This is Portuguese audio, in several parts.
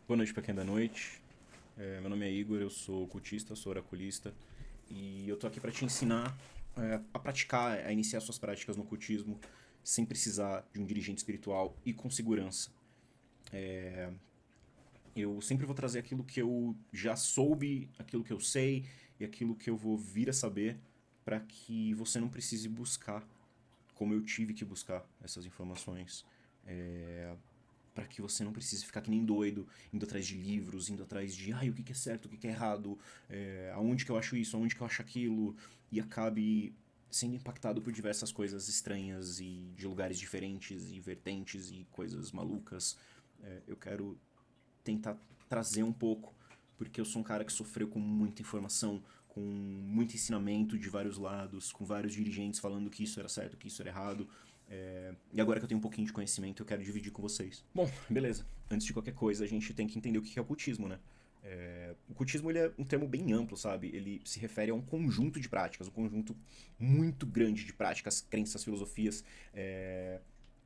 Boa noite para quem é da noite. Meu nome é Igor, eu sou cultista, sou oraculista e eu tô aqui para te ensinar a praticar, a iniciar suas práticas no cultismo sem precisar de um dirigente espiritual e com segurança. Eu sempre vou trazer aquilo que eu já soube, aquilo que eu sei e aquilo que eu vou vir a saber para que você não precise buscar como eu tive que buscar essas informações. Para que você não precise ficar que nem doido, indo atrás de livros, indo atrás de o que é certo, o que é errado, aonde que eu acho isso, aonde que eu acho aquilo, e acabe sendo impactado por diversas coisas estranhas e de lugares diferentes e vertentes e coisas malucas. Eu quero tentar trazer um pouco, porque eu sou um cara que sofreu com muita informação, com muito ensinamento de vários lados, com vários dirigentes falando que isso era certo, que isso era errado. E agora que eu tenho um pouquinho de conhecimento, eu quero dividir com vocês. Bom, beleza. Antes de qualquer coisa, a gente tem que entender o que é ocultismo, né? O cultismo ele é um termo bem amplo, sabe? Ele se refere a um conjunto de práticas, um conjunto muito grande de práticas, crenças, filosofias,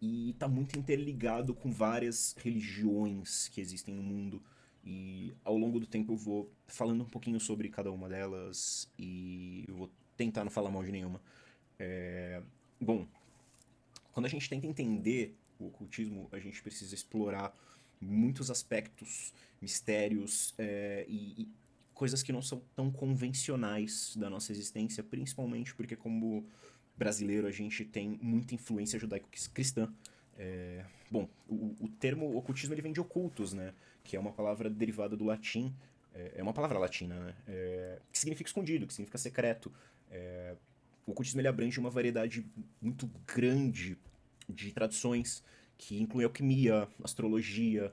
e está muito interligado com várias religiões que existem no mundo. E ao longo do tempo eu vou falando um pouquinho sobre cada uma delas e eu vou tentar não falar mal de nenhuma. Bom, quando a gente tenta entender o ocultismo, a gente precisa explorar muitos aspectos, mistérios e coisas que não são tão convencionais da nossa existência, principalmente porque, como brasileiro, a gente tem muita influência judaico-cristã. Bom, o termo ocultismo ele vem de ocultos, né? Que é uma palavra derivada do latim. É uma palavra latina, né? Que significa escondido, que significa secreto. O ocultismo ele abrange uma variedade muito grande de tradições que inclui alquimia, astrologia,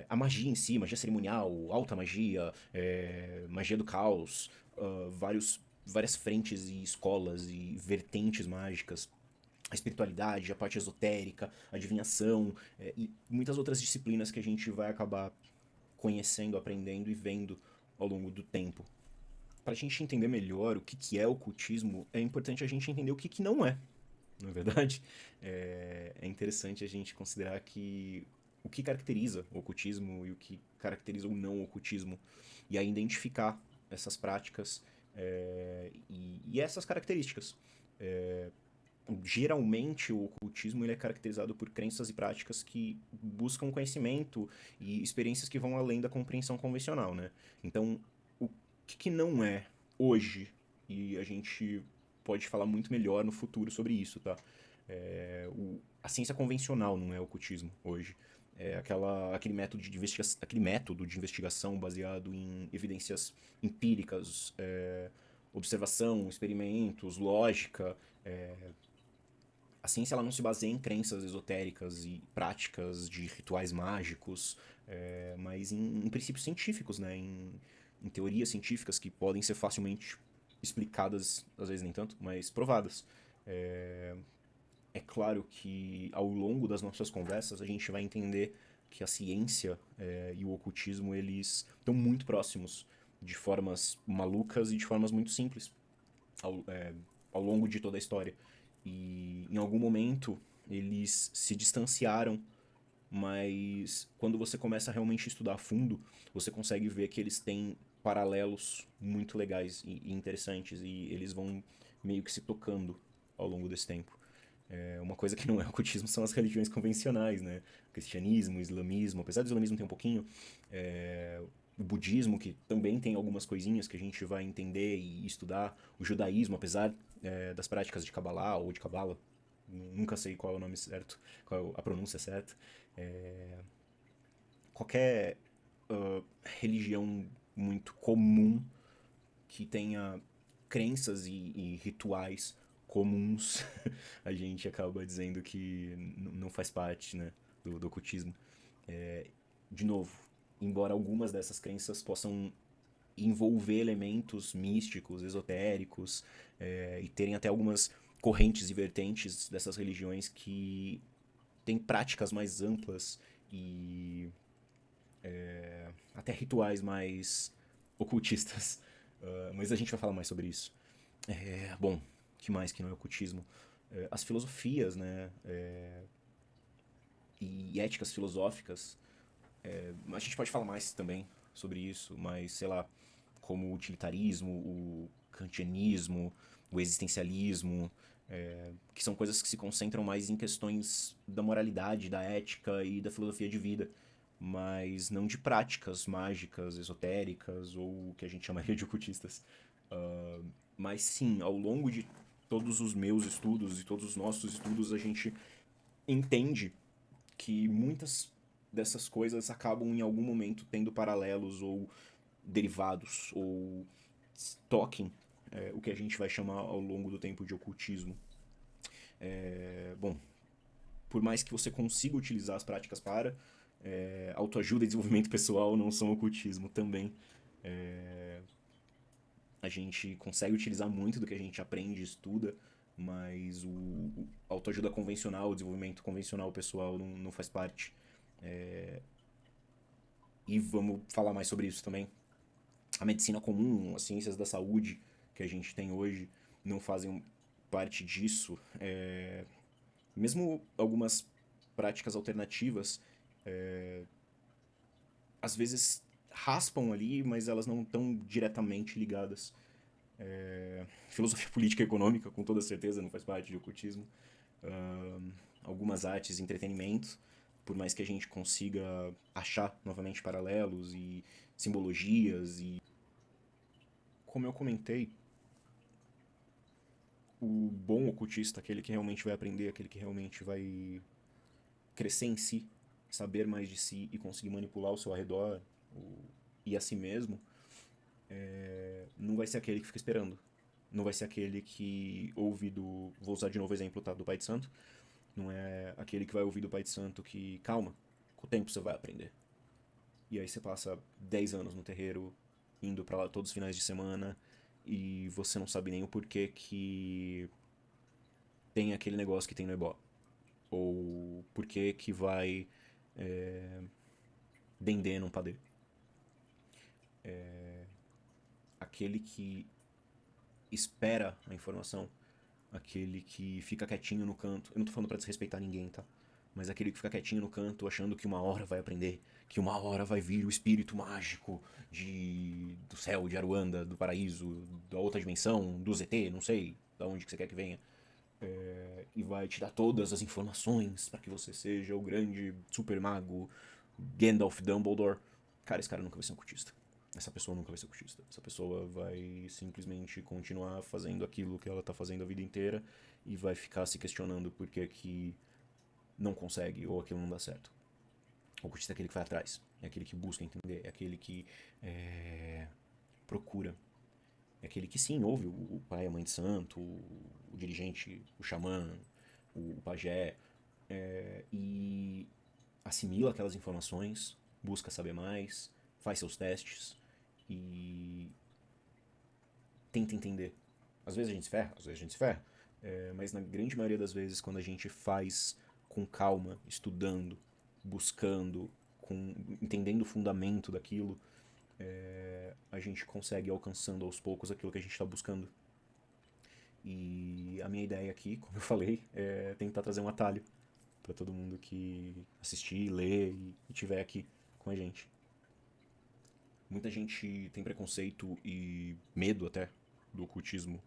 a magia em si, magia cerimonial, alta magia, magia do caos, várias frentes e escolas e vertentes mágicas, a espiritualidade, a parte esotérica, a adivinhação e muitas outras disciplinas que a gente vai acabar conhecendo, aprendendo e vendo ao longo do tempo. Para a gente entender melhor o que é ocultismo, é importante a gente entender o que não é, não é verdade? É interessante a gente considerar que o que caracteriza o ocultismo e o que caracteriza ou não o ocultismo, e aí identificar essas práticas e essas características. Geralmente o ocultismo ele é caracterizado por crenças e práticas que buscam conhecimento e experiências que vão além da compreensão convencional, né? Então, o que não é hoje, e a gente pode falar muito melhor no futuro sobre isso, tá? A ciência convencional não é ocultismo hoje. Aquele método de investigação baseado em evidências empíricas, observação, experimentos, lógica. A ciência ela não se baseia em crenças esotéricas e práticas de rituais mágicos, mas em princípios científicos, né? Em teorias científicas que podem ser facilmente explicadas, às vezes nem tanto, mas provadas. É claro que ao longo das nossas conversas a gente vai entender que a ciência e o ocultismo eles estão muito próximos de formas malucas e de formas muito simples ao, é, ao longo de toda a história. E em algum momento eles se distanciaram, mas quando você começa a realmente estudar a fundo, você consegue ver que eles têm paralelos muito legais e interessantes e eles vão meio que se tocando ao longo desse tempo. Uma coisa que não é ocultismo são as religiões convencionais, né? O cristianismo, o islamismo, apesar do islamismo ter um pouquinho, o budismo, que também tem algumas coisinhas que a gente vai entender e estudar, o judaísmo, apesar das práticas de Kabbalah ou de Kabbalah, nunca sei qual é o nome certo, qual é a pronúncia certa. Qualquer religião muito comum que tenha crenças e rituais comuns, a gente acaba dizendo que não faz parte, né, do ocultismo. De novo, embora algumas dessas crenças possam envolver elementos místicos, esotéricos, e terem até algumas correntes e vertentes dessas religiões que têm práticas mais amplas e até rituais mais ocultistas. Mas a gente vai falar mais sobre isso. Bom, que mais que não é ocultismo? As filosofias, né? E éticas filosóficas A gente pode falar mais também sobre isso, mas sei lá, como o utilitarismo, o kantianismo, o existencialismo, que são coisas que se concentram mais em questões da moralidade, da ética e da filosofia de vida, mas não de práticas mágicas, esotéricas ou o que a gente chamaria de ocultistas. Mas sim, ao longo de todos os meus estudos e todos os nossos estudos, a gente entende que muitas dessas coisas acabam em algum momento tendo paralelos ou derivados ou toquem o que a gente vai chamar ao longo do tempo de ocultismo. Bom, por mais que você consiga utilizar as práticas para, autoajuda e desenvolvimento pessoal não são ocultismo também. A gente consegue utilizar muito do que a gente aprende e estuda, mas o autoajuda convencional, o desenvolvimento convencional pessoal não faz parte. E vamos falar mais sobre isso também. A medicina comum, as ciências da saúde que a gente tem hoje não fazem parte disso. Mesmo algumas práticas alternativas, às vezes raspam ali, mas elas não estão diretamente ligadas. Filosofia política e econômica, com toda certeza, não faz parte de ocultismo. Algumas artes, entretenimento, por mais que a gente consiga achar novamente paralelos e simbologias e como eu comentei, o bom ocultista, aquele que realmente vai aprender, aquele que realmente vai crescer em si, saber mais de si e conseguir manipular o seu arredor e a si mesmo, não vai ser aquele que fica esperando. Não vai ser aquele que ouve do. Vou usar de novo o exemplo, tá? Do Pai de Santo. Não é aquele que vai ouvir do Pai de Santo que, calma, com o tempo você vai aprender. E aí você passa 10 anos no terreiro, indo pra lá todos os finais de semana, e você não sabe nem o porquê que tem aquele negócio que tem no ebó. Ou porquê que vai dendê num padê. Aquele que espera a informação, aquele que fica quietinho no canto. Eu não tô falando pra desrespeitar ninguém, tá? Mas aquele que fica quietinho no canto achando que uma hora vai aprender, que uma hora vai vir o espírito mágico do céu, de Aruanda, do paraíso, da outra dimensão, do ZT, não sei da onde que você quer que venha. E vai te dar todas as informações para que você seja o grande super mago Gandalf Dumbledore. Cara, esse cara nunca vai ser um cultista. Essa pessoa nunca vai ser cultista. Essa pessoa vai simplesmente continuar fazendo aquilo que ela tá fazendo a vida inteira e vai ficar se questionando por que que não consegue ou aquilo não dá certo. O cultista é aquele que vai atrás, é aquele que busca entender, é aquele que procura. É aquele que sim, ouve o pai, a mãe de santo, o dirigente, o xamã, o pajé, e assimila aquelas informações, busca saber mais, faz seus testes e tenta entender. Às vezes a gente se ferra, às vezes a gente se ferra, mas na grande maioria das vezes, quando a gente faz com calma, estudando, buscando, entendendo o fundamento daquilo, a gente consegue ir alcançando aos poucos aquilo que a gente está buscando. E a minha ideia aqui, como eu falei, é tentar trazer um atalho para todo mundo que assistir, ler e tiver aqui com a gente. Muita gente tem preconceito e medo até do ocultismo,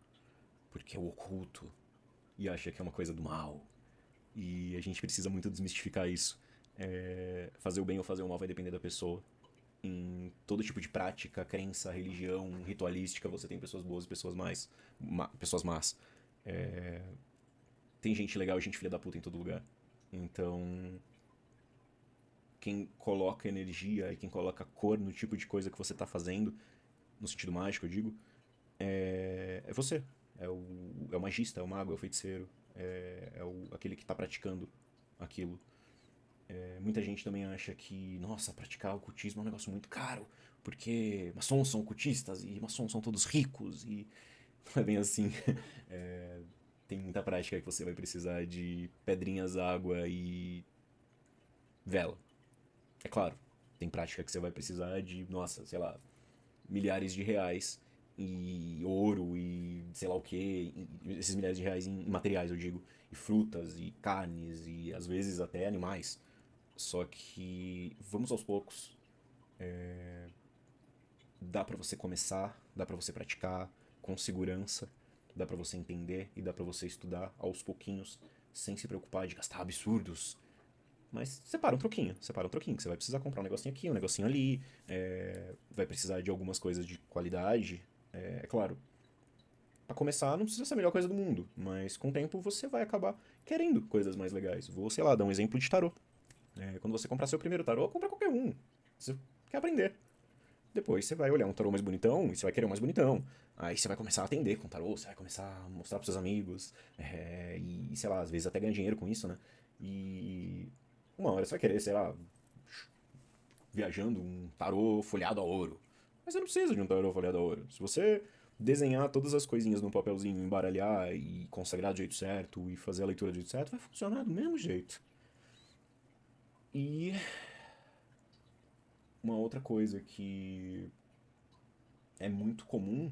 porque é o oculto e acha que é uma coisa do mal. E a gente precisa muito desmistificar isso. Fazer o bem ou fazer o mal vai depender da pessoa. Em todo tipo de prática, crença, religião, ritualística, você tem pessoas boas e pessoas más. Tem gente legal e gente filha da puta em todo lugar. Então, quem coloca energia e quem coloca cor no tipo de coisa que você tá fazendo, no sentido mágico, eu digo, é você. É o magista, é o mago, é o feiticeiro, aquele que tá praticando aquilo. Muita gente também acha que, nossa, praticar ocultismo é um negócio muito caro, porque maçons são ocultistas e maçons são todos ricos e não é bem assim. Tem muita prática que você vai precisar de pedrinhas, água e vela. É claro, tem prática que você vai precisar de, nossa, sei lá, milhares de reais e ouro e sei lá o que, esses milhares de reais em materiais, eu digo, e frutas e carnes e às vezes até animais. Só que vamos aos poucos. Dá pra você começar, dá pra você praticar com segurança, dá pra você entender e dá pra você estudar aos pouquinhos, sem se preocupar de gastar absurdos. Mas separa um troquinho, que você vai precisar comprar um negocinho aqui, um negocinho ali, vai precisar de algumas coisas de qualidade. É claro, pra começar não precisa ser a melhor coisa do mundo, mas com o tempo você vai acabar querendo coisas mais legais. Vou, sei lá, dar um exemplo de tarô. Quando você comprar seu primeiro tarô, compra qualquer um. Você quer aprender. Depois você vai olhar um tarô mais bonitão e você vai querer um mais bonitão. Aí você vai começar a atender com tarô, você vai começar a mostrar pros seus amigos. E sei lá, às vezes até ganhar dinheiro com isso, né? E uma hora você vai querer, sei lá, viajando um tarô folhado a ouro. Mas você não precisa de um tarô folhado a ouro. Se você desenhar todas as coisinhas num papelzinho, embaralhar e consagrar do jeito certo e fazer a leitura do jeito certo, vai funcionar do mesmo jeito. E uma outra coisa que é muito comum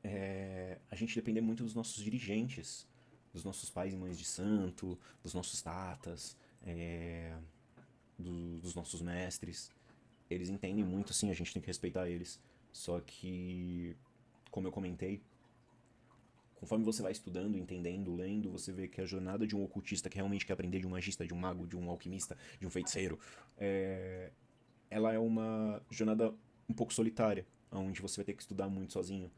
é a gente depender muito dos nossos dirigentes, dos nossos pais e mães de santo, dos nossos tatas, dos nossos mestres. Eles entendem muito, sim, a gente tem que respeitar eles. Só que, como eu comentei, conforme você vai estudando, entendendo, lendo, você vê que a jornada de um ocultista que realmente quer aprender de um magista, de um mago, de um alquimista, de um feiticeiro, ela é uma jornada um pouco solitária, onde você vai ter que estudar muito sozinho.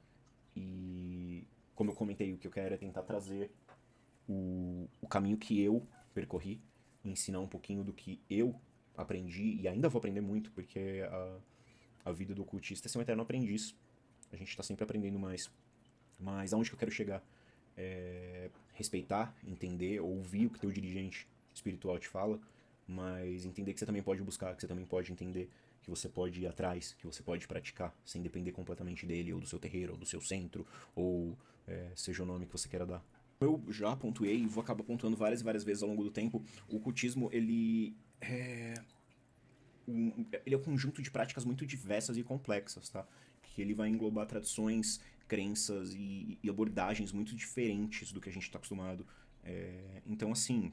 E, como eu comentei, o que eu quero é tentar trazer o caminho que eu percorri, ensinar um pouquinho do que eu aprendi e ainda vou aprender muito, porque a vida do ocultista é ser um eterno aprendiz. A gente está sempre aprendendo mais. Mas aonde que eu quero chegar? Respeitar, entender, ouvir o que teu dirigente espiritual te fala, mas entender que você também pode buscar, que você também pode entender, que você pode ir atrás, que você pode praticar, sem depender completamente dele, ou do seu terreiro, ou do seu centro, ou seja o nome que você queira dar. Eu já pontuei e vou acabar pontuando várias e várias vezes ao longo do tempo, o cultismo, ele é um conjunto de práticas muito diversas e complexas, tá? Que ele vai englobar tradições, crenças e abordagens muito diferentes do que a gente está acostumado. Então, assim,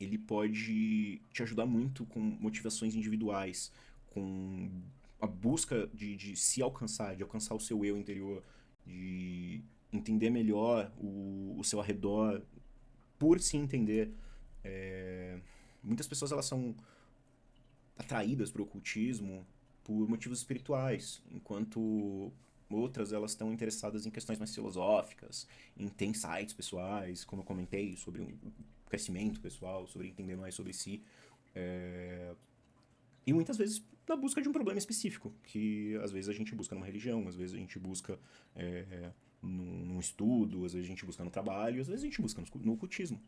ele pode te ajudar muito com motivações individuais, com a busca de se alcançar, de alcançar o seu eu interior, de entender melhor o seu arredor, por se entender. Muitas pessoas elas são atraídas para o ocultismo por motivos espirituais, enquanto outras elas estão interessadas em questões mais filosóficas, em ter insights pessoais, como eu comentei, sobre um crescimento pessoal, sobre entender mais sobre si. E muitas vezes na busca de um problema específico, que às vezes a gente busca numa religião, às vezes a gente busca num estudo, às vezes a gente busca no trabalho, às vezes a gente busca no ocultismo.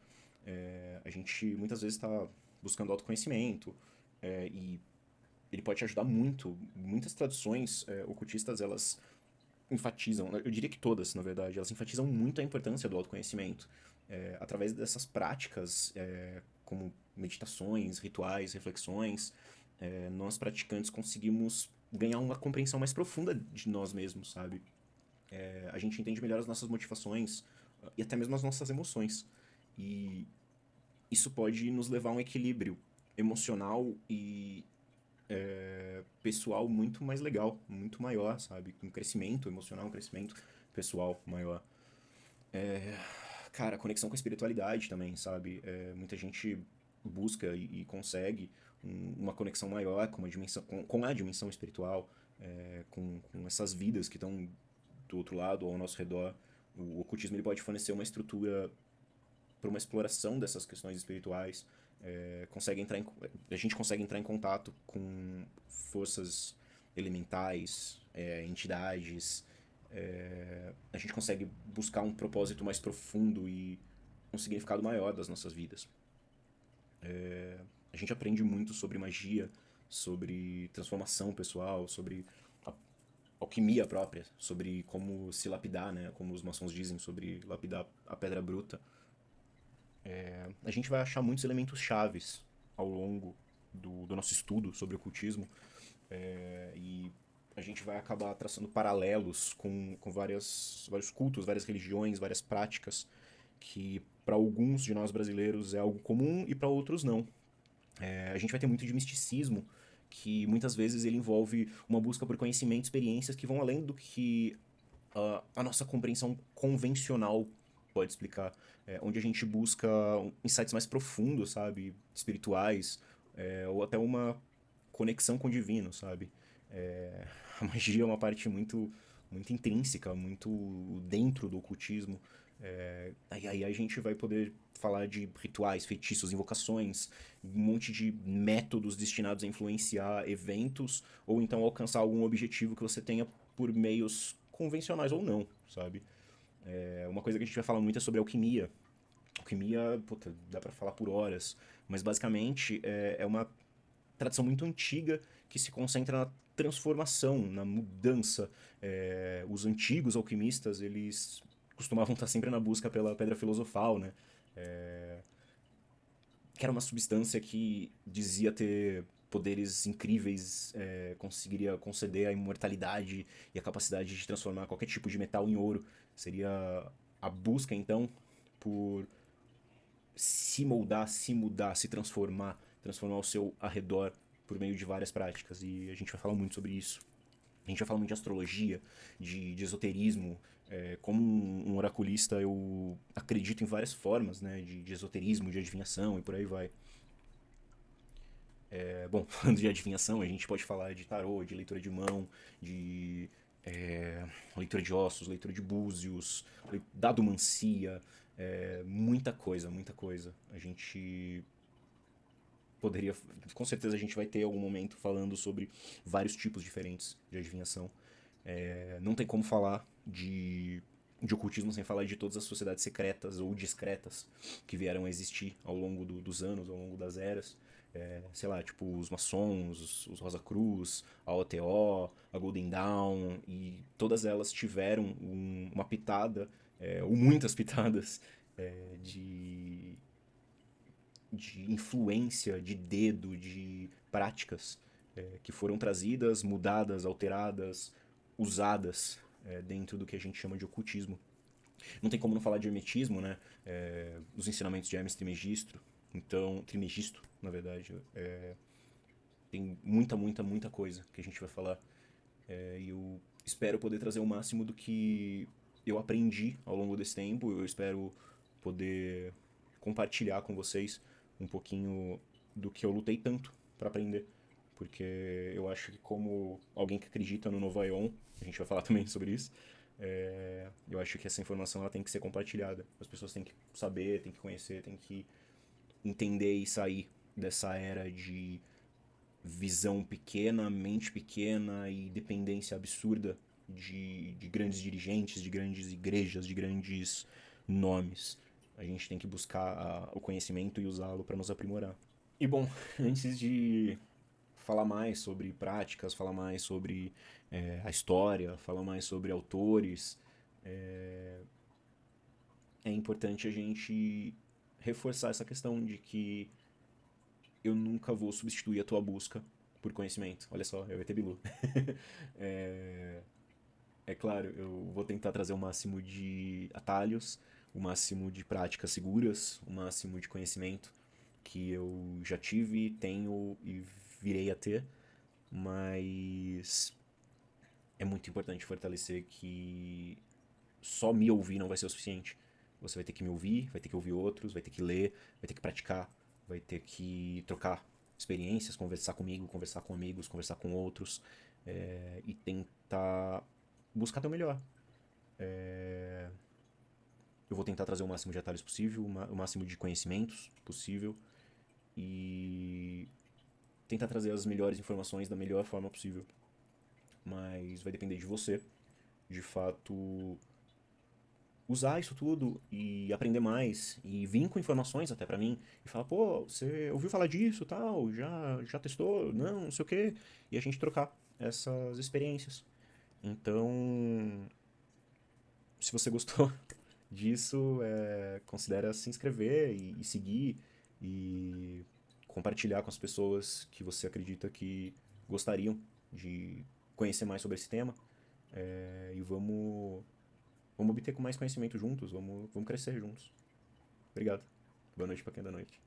A gente muitas vezes está buscando autoconhecimento, e ele pode te ajudar muito. Muitas tradições ocultistas, elas enfatizam, eu diria que todas, na verdade, elas enfatizam muito a importância do autoconhecimento. Através dessas práticas, como meditações, rituais, reflexões, nós praticantes conseguimos ganhar uma compreensão mais profunda de nós mesmos, sabe? A gente entende melhor as nossas motivações e até mesmo as nossas emoções. E isso pode nos levar a um equilíbrio emocional e pessoal muito mais legal, muito maior, sabe? Um crescimento emocional, um crescimento pessoal maior. Cara, conexão com a espiritualidade também, sabe? Muita gente busca e consegue uma conexão maior com, uma dimensão, com a dimensão espiritual, com essas vidas que estão do outro lado ou ao nosso redor. O ocultismo ele pode fornecer uma estrutura para uma exploração dessas questões espirituais. A gente consegue entrar em contato com forças elementais, entidades. A gente consegue buscar um propósito mais profundo e um significado maior das nossas vidas. A gente aprende muito sobre magia, sobre transformação pessoal, sobre a alquimia própria, sobre como se lapidar, né? Como os maçons dizem, sobre lapidar a pedra bruta. A gente vai achar muitos elementos chaves ao longo do nosso estudo sobre ocultismo, e a gente vai acabar traçando paralelos com vários cultos, várias religiões, várias práticas que para alguns de nós brasileiros é algo comum e para outros não. A gente vai ter muito de misticismo, que muitas vezes ele envolve uma busca por conhecimento, experiências que vão além do que a nossa compreensão convencional pode explicar. Onde a gente busca insights mais profundos, sabe? Espirituais, ou até uma conexão com o divino, sabe? A magia é uma parte muito intrínseca, muito dentro do ocultismo. Aí a gente vai poder falar de rituais, feitiços, invocações, um monte de métodos destinados a influenciar eventos ou então alcançar algum objetivo que você tenha por meios convencionais ou não, sabe? Uma coisa que a gente vai falar muito é sobre alquimia. Alquimia, puta, dá pra falar por horas, mas basicamente é uma tradição muito antiga que se concentra na transformação, na mudança. Os antigos alquimistas, eles costumavam estar sempre na busca pela pedra filosofal, né? Que era uma substância que dizia ter poderes incríveis, conseguiria conceder a imortalidade e a capacidade de transformar qualquer tipo de metal em ouro. Seria a busca, então, por se moldar, se mudar, se transformar, transformar o seu arredor por meio de várias práticas. E a gente vai falar muito sobre isso. A gente vai falar muito de astrologia, de esoterismo. Como um oraculista, eu acredito em várias formas, né, de esoterismo, de adivinhação e por aí vai. Bom, falando de adivinhação, a gente pode falar de tarô, de leitura de mão, de leitura de ossos, leitura de búzios, dadomancia, muita coisa, muita coisa. A gente poderia, com certeza a gente vai ter algum momento falando sobre vários tipos diferentes de adivinhação. Não tem como falar de ocultismo sem falar de todas as sociedades secretas ou discretas que vieram a existir ao longo dos anos, ao longo das eras. Sei lá, tipo os maçons, os Rosa Cruz, a OTO, a Golden Dawn, e todas elas tiveram uma pitada, ou muitas pitadas, de influência, de dedo, de práticas que foram trazidas, mudadas, alteradas, usadas dentro do que a gente chama de ocultismo. Não tem como não falar de hermetismo, né? Os ensinamentos de Hermes Trismegisto. Então, Trismegisto, na verdade. Tem muita coisa que a gente vai falar. E eu espero poder trazer o máximo do que eu aprendi ao longo desse tempo. Eu espero poder compartilhar com vocês um pouquinho do que eu lutei tanto para aprender. Porque eu acho que, como alguém que acredita no Novo Aion, a gente vai falar também sobre isso, eu acho que essa informação ela tem que ser compartilhada. As pessoas têm que saber, têm que conhecer, têm que entender e sair dessa era de visão pequena, mente pequena e dependência absurda de grandes dirigentes, de grandes igrejas, de grandes nomes. A gente tem que buscar o conhecimento e usá-lo para nos aprimorar. E bom, antes de falar mais sobre práticas, falar mais sobre a história, falar mais sobre autores, é importante a gente reforçar essa questão de que eu nunca vou substituir a tua busca por conhecimento. Olha só, é o ET Bilu. é, é claro, eu vou tentar trazer o máximo de atalhos, o máximo de práticas seguras, o máximo de conhecimento que eu já tive, tenho e virei a ter, mas é muito importante fortalecer que só me ouvir não vai ser o suficiente. Você vai ter que me ouvir, vai ter que ouvir outros, vai ter que ler, vai ter que praticar, vai ter que trocar experiências, conversar comigo, conversar com amigos, conversar com outros, e tentar buscar teu melhor. Eu vou tentar trazer o máximo de atalhos possível, o máximo de conhecimentos possível e tentar trazer as melhores informações da melhor forma possível. Mas vai depender de você, de fato, usar isso tudo e aprender mais e vir com informações até pra mim e falar, pô, você ouviu falar disso, tal, já testou, não sei o quê, e a gente trocar essas experiências. Então, se você gostou disso, considera se inscrever e seguir e compartilhar com as pessoas que você acredita que gostariam de conhecer mais sobre esse tema. E vamos obter com mais conhecimento juntos, vamos crescer juntos. Obrigado. Boa noite pra quem é da noite.